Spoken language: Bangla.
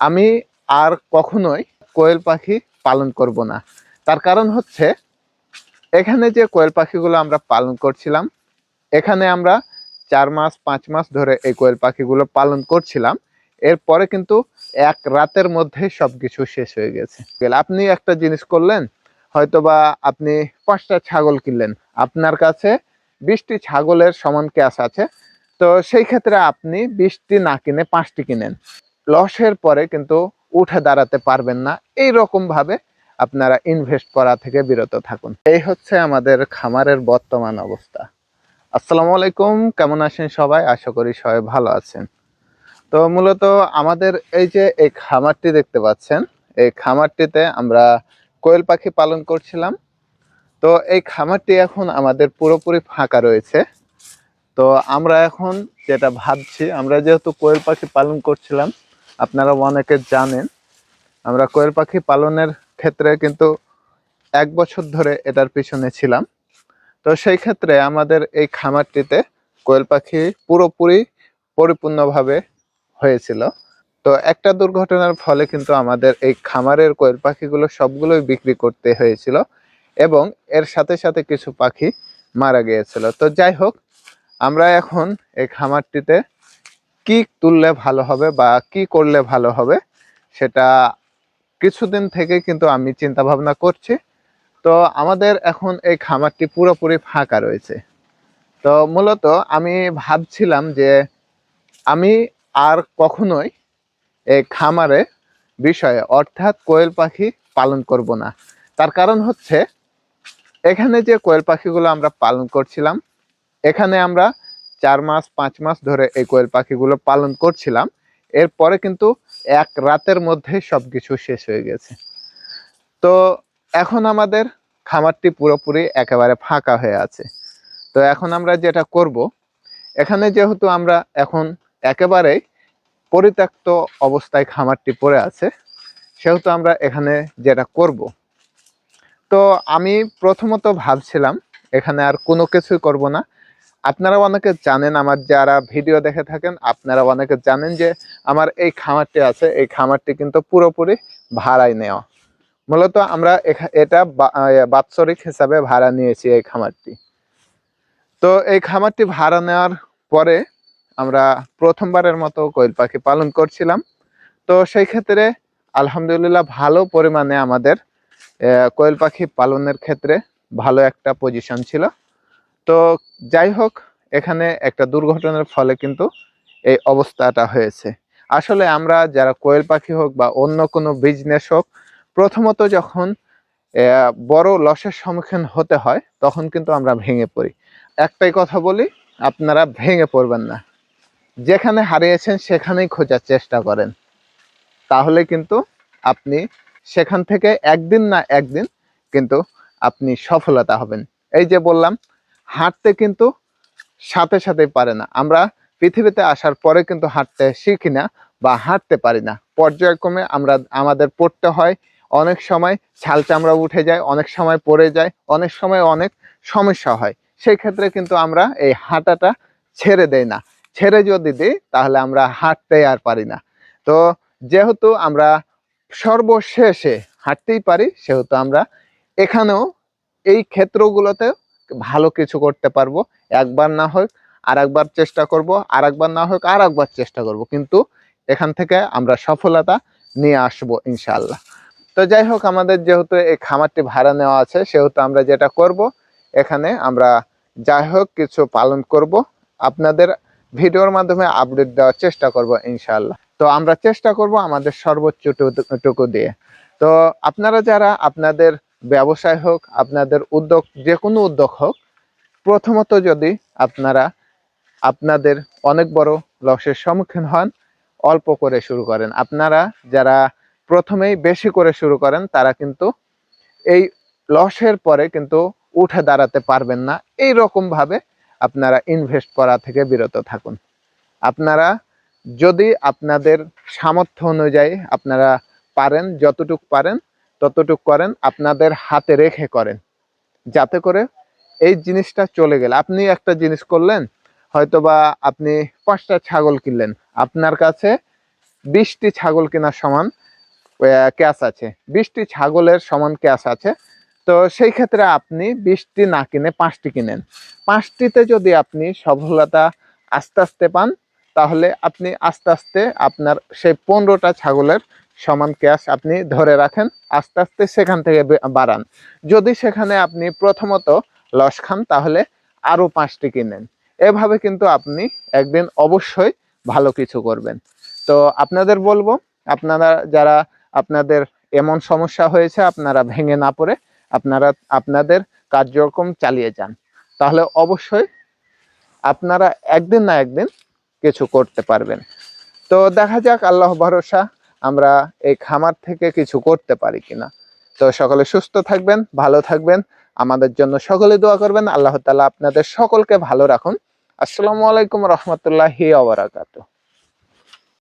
আমি আর কখনোই কোয়েল পাখি পালন করব না। তার কারণ হচ্ছে, এখানে যে কোয়েল পাখিগুলো আমরা পালন করছিলাম, এখানে আমরা 4 মাস 5 মাস ধরে এই কোয়েল পাখিগুলো পালন করছিলাম। এরপরে কিন্তু এক রাতের মধ্যে সবকিছু শেষ হয়ে গেছে। আপনি একটা জিনিস করলেন, হয়তোবা আপনি 5টা ছাগল কিনলেন, আপনার কাছে 20টি ছাগলের সমান ক্যাশ আছে। তো সেই ক্ষেত্রে আপনি 20টি না কিনে 5টি কিনেন, লসের পরে কিন্তু উঠে দাঁড়াতে পারবেন না। এই রকম ভাবে আপনারা ইনভেস্ট করা থেকে বিরত থাকুন। এই হচ্ছে আমাদের খামারের বর্তমান অবস্থা। আসসালামু আলাইকুম, কেমন আছেন সবাই? আশা করি সবাই ভালো আছেন। তো মূলত আমাদের এই যে এই খামারটি দেখতে পাচ্ছেন, এই খামারটিতে আমরা কোয়েল পাখি পালন করছিলাম। তো এই খামারটি এখন আমাদের পুরোপুরি ফাঁকা রয়েছে। তো আমরা এখন যেটা ভাবছি, আমরা যেহেতু কোয়েল পাখি পালন করছিলাম, আপনারা অনেকে জানেন আমরা কোয়েল পাখি পালনের ক্ষেত্রে কিন্তু 1 বছর ধরে এটার পিছনে ছিলাম। তো সেই ক্ষেত্রে আমাদের এই খামারটিতে কোয়েল পাখি পুরোপুরি পরিপূর্ণভাবে হয়েছিল। তো একটা দুর্ঘটনার ফলে কিন্তু আমাদের এই খামারের কোয়েল পাখিগুলো সবগুলোই বিক্রি করতে হয়েছিল, এবং এর সাথে সাথে কিছু পাখি মারা গিয়েছিল। তো যাই হোক, আমরা এখন এই খামারটিতে কি তুললে ভালো হবে বা কি করলে ভালো হবে, সেটা কিছুদিন থেকে কিন্তু আমি চিন্তা ভাবনা করছি। তো আমাদের এখন এই খামারটি পুরোপুরি ফাঁকা রয়েছে। তো মূলত আমি ভাবছিলাম যে আমি আর কখনোই এই খামারে বিষয়ে অর্থাৎ কোয়েল পাখি পালন করব না। তার কারণ হচ্ছে, এখানে যে কোয়েল পাখিগুলো আমরা পালন করছিলাম, এখানে আমরা 4 মাস 5 মাস ধরে এই কোয়েল পাখিগুলো পালন করছিলাম। এরপরে কিন্তু এক রাতের মধ্যে সবকিছু শেষ হয়ে গেছে। তো এখন আমাদের খামারটি পুরোপুরি একেবারে ফাঁকা হয়ে আছে। তো এখন আমরা যেটা করব, এখানে যেহেতু আমরা এখন একেবারেই পরিত্যক্ত অবস্থায় খামারটি পড়ে আছে, সেহেতু আমরা এখানে যেটা করব, তো আমি প্রথমত ভাবছিলাম এখানে আর কোনো কিছুই করব না। আপনারা অনেকে জানেন, আমার যারা ভিডিও দেখে থাকেন আপনারা অনেকে জানেন যে আমার এই খামারটি আছে, এই খামারটি কিন্তু পুরোপুরি ভাড়ায় নেওয়া। মূলত আমরা এটা বাৎসরিক হিসাবে ভাড়া নিয়েছি এই খামারটি। তো এই খামারটি ভাড়া নেওয়ার পরে আমরা প্রথমবারের মতো কোয়েল পাখি পালন করছিলাম। তো সেই ক্ষেত্রে আলহামদুলিল্লাহ ভালো পরিমাণে আমাদের কোয়েল পাখি পালনের ক্ষেত্রে ভালো একটা পজিশন ছিল। তো যাই হোক, এখানে একটা দুর্ঘটনার ফলে কিন্তু এই অবস্থাটা হয়েছে। আসলে আমরা যারা কোয়েল পাখি হোক বা অন্য কোনো বিজনেস হোক, প্রথমত যখন বড় লসের সম্মুখীন হতে হয় তখন কিন্তু আমরা ভেঙে পড়ি। একটাই কথা বলি, আপনারা ভেঙে পড়বেন না। যেখানে হারিয়েছেন সেখানেই খোঁজার চেষ্টা করেন, তাহলে কিন্তু আপনি সেখান থেকে একদিন না একদিন কিন্তু আপনি সফলতা হবেন। এই যে বললাম, হাঁটতে কিন্তু সাথে সাথে পারে না। আমরা পৃথিবীতে আসার পরে কিন্তু হাঁটতে শিখি না বা হাঁটতে পারি না। পর্যায়ক্রমে আমাদের পড়তে হয়, অনেক সময় ছাল চামড়া উঠে যায়, অনেক সময় পড়ে যায়, অনেক সময় অনেক সমস্যা হয়। সেই ক্ষেত্রে কিন্তু আমরা এই হাঁটাটা ছেড়ে দেই না। ছেড়ে যদি দিই তাহলে আমরা হাঁটতে আর পারি না। তো যেহেতু আমরা সর্বশেষে হাঁটতেই পারি, সেহেতু আমরা এখানেও এই ক্ষেত্রগুলোতে ভালো কিছু করতে পারবো। একবার না হোক আর একবার চেষ্টা করব, আর একবার না হোক আর একবার চেষ্টা করব, কিন্তু এখান থেকে আমরা সফলতা নিয়ে আসবো ইনশাআল্লাহ। তো যাই হোক, আমাদের যেহেতু এই খামারটি ভাড়া নেওয়া আছে, সেহেতু আমরা যেটা করব, এখানে আমরা যাই হোক কিছু পালন করব, আপনাদের ভিডিওর মাধ্যমে আপডেট দেওয়ার চেষ্টা করব ইনশাআল্লাহ। তো আমরা চেষ্টা করব আমাদের সর্বোচ্চ টুকু দিয়ে। তো আপনারা যারা আপনাদের ব্যবসায় হোক, আপনাদের উদ্যোগ, যে কোনো উদ্যোগ হোক, প্রথমত যদি আপনারা আপনাদের অনেক বড় লসের সম্মুখীন হন, অল্প করে শুরু করেন। আপনারা যারা প্রথমেই বেশি করে শুরু করেন তারা কিন্তু এই লসের পরে কিন্তু উঠে দাঁড়াতে পারবেন না। এই রকম ভাবে আপনারা ইনভেস্ট করা থেকে বিরত থাকুন। আপনারা যদি আপনাদের সামর্থ্য অনুযায়ী আপনারা পারেন, যতটুক পারেন ততটুক করেন, আপনাদের হাতে রেখে করেন, যাতে করে এই জিনিসটা চলে গেলে, আপনি একটা জিনিস করলেন, হয়তোবা আপনি 5টা ছাগল কিনলেন, আপনার কাছে 20টি ছাগল কেনার সমান ক্যাশ আছে, 20টি ছাগলের সমান ক্যাশ আছে। তো সেই ক্ষেত্রে আপনি 20টি না কিনে 5টি কিনেন। 5টিতে যদি আপনি সফলতা আস্তে আস্তে পান, তাহলে আপনি আস্তে আস্তে আপনার সেই 15টা ছাগলের সমান ক্যাশ আপনি ধরে রাখেন, আস্তে আস্তে সেখান থেকে বাড়ান। যদি সেখানে আপনি প্রথমত লস খান, তাহলে আরও 5টি কিনেন। এভাবে কিন্তু আপনি একদিন অবশ্যই ভালো কিছু করবেন। তো আপনাদের বলবো, আপনারা যারা আপনাদের এমন সমস্যা হয়েছে, আপনারা ভেঙে না পড়ে আপনারা আপনাদের কার্যক্রম চালিয়ে যান, তাহলে অবশ্যই আপনারা একদিন না একদিন কিছু করতে পারবেন। তো দেখা যাক, আল্লাহ ভরসা আমরা এই খামার থেকে কিছু করতে পারি কিনা। তো সকলে সুস্থ থাকবেন, ভালো থাকবেন, আমাদের জন্য সকলে দোয়া করবেন। আল্লাহ তাআলা আপনাদের সকলকে ভালো রাখুন। আসসালামু আলাইকুম রহমতুল্লাহি ওয়া বারাকাতুহু।